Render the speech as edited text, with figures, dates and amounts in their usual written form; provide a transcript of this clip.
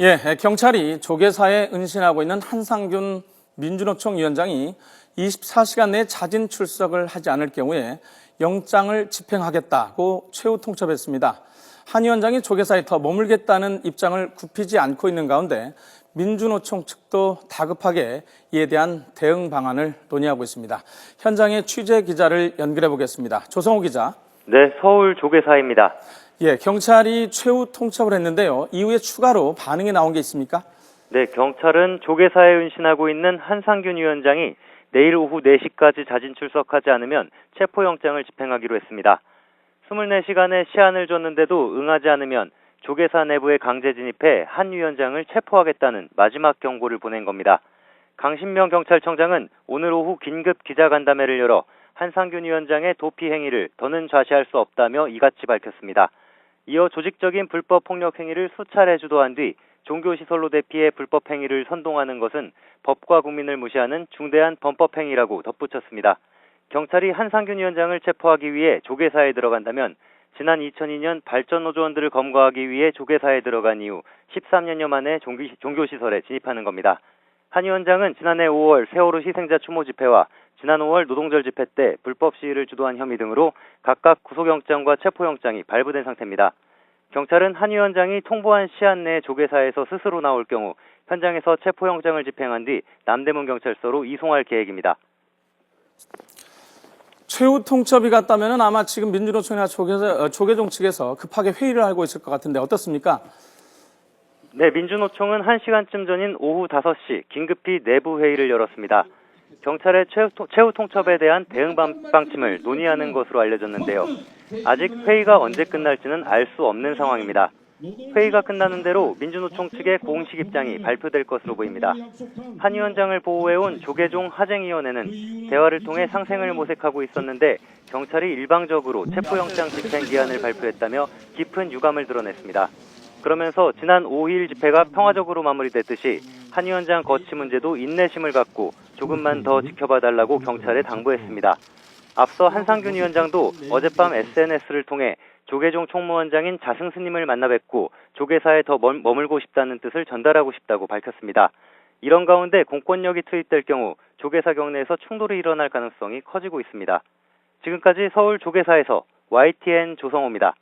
예, 경찰이 조계사에 은신하고 있는 한상균 민주노총 위원장이 24시간 내에 자진 출석을 하지 않을 경우에 영장을 집행하겠다고 최후 통첩했습니다. 한 위원장이 조계사에 더 머물겠다는 입장을 굽히지 않고 있는 가운데 민주노총 측도 다급하게 이에 대한 대응 방안을 논의하고 있습니다. 현장에 취재 기자를 연결해 보겠습니다. 조성호 기자. 네, 서울 조계사입니다. 예, 경찰이 최후 통첩을 했는데요. 이후에 추가로 반응이 나온 게 있습니까? 네, 경찰은 조계사에 은신하고 있는 한상균 위원장이 내일 오후 4시까지 자진 출석하지 않으면 체포영장을 집행하기로 했습니다. 24시간의 시한을 줬는데도 응하지 않으면 조계사 내부에 강제 진입해 한 위원장을 체포하겠다는 마지막 경고를 보낸 겁니다. 강신명 경찰청장은 오늘 오후 긴급 기자간담회를 열어 한상균 위원장의 도피 행위를 더는 좌시할 수 없다며 이같이 밝혔습니다. 이어 조직적인 불법 폭력 행위를 수차례 주도한 뒤 종교시설로 대피해 불법 행위를 선동하는 것은 법과 국민을 무시하는 중대한 범법 행위라고 덧붙였습니다. 경찰이 한상균 위원장을 체포하기 위해 조계사에 들어간다면 지난 2002년 발전노조원들을 검거하기 위해 조계사에 들어간 이후 13년여 만에 종교시설에 진입하는 겁니다. 한 위원장은 지난해 5월 세월호 희생자 추모 집회와 지난 5월 노동절 집회 때 불법 시위를 주도한 혐의 등으로 각각 구속영장과 체포영장이 발부된 상태입니다. 경찰은 한 위원장이 통보한 시한 내에 조계사에서 스스로 나올 경우 현장에서 체포영장을 집행한 뒤 남대문 경찰서로 이송할 계획입니다. 최후 통첩이 갔다면 아마 지금 민주노총이나 조계종 측에서 급하게 회의를 하고 있을 것 같은데 어떻습니까? 네, 민주노총은 1시간쯤 전인 오후 5시 긴급히 내부 회의를 열었습니다. 경찰의 최후 통첩에 대한 대응 방침을 논의하는 것으로 알려졌는데요. 아직 회의가 언제 끝날지는 알 수 없는 상황입니다. 회의가 끝나는 대로 민주노총 측의 공식 입장이 발표될 것으로 보입니다. 한 위원장을 보호해온 조계종 하쟁위원회는 대화를 통해 상생을 모색하고 있었는데 경찰이 일방적으로 체포영장 집행 기한을 발표했다며 깊은 유감을 드러냈습니다. 그러면서 지난 5일 집회가 평화적으로 마무리됐듯이 한 위원장 거취 문제도 인내심을 갖고 조금만 더 지켜봐달라고 경찰에 당부했습니다. 앞서 한상균 위원장도 어젯밤 SNS를 통해 조계종 총무원장인 자승스님을 만나 뵙고 조계사에 더 머물고 싶다는 뜻을 전달하고 싶다고 밝혔습니다. 이런 가운데 공권력이 투입될 경우 조계사 경내에서 충돌이 일어날 가능성이 커지고 있습니다. 지금까지 서울 조계사에서 YTN 조성호입니다.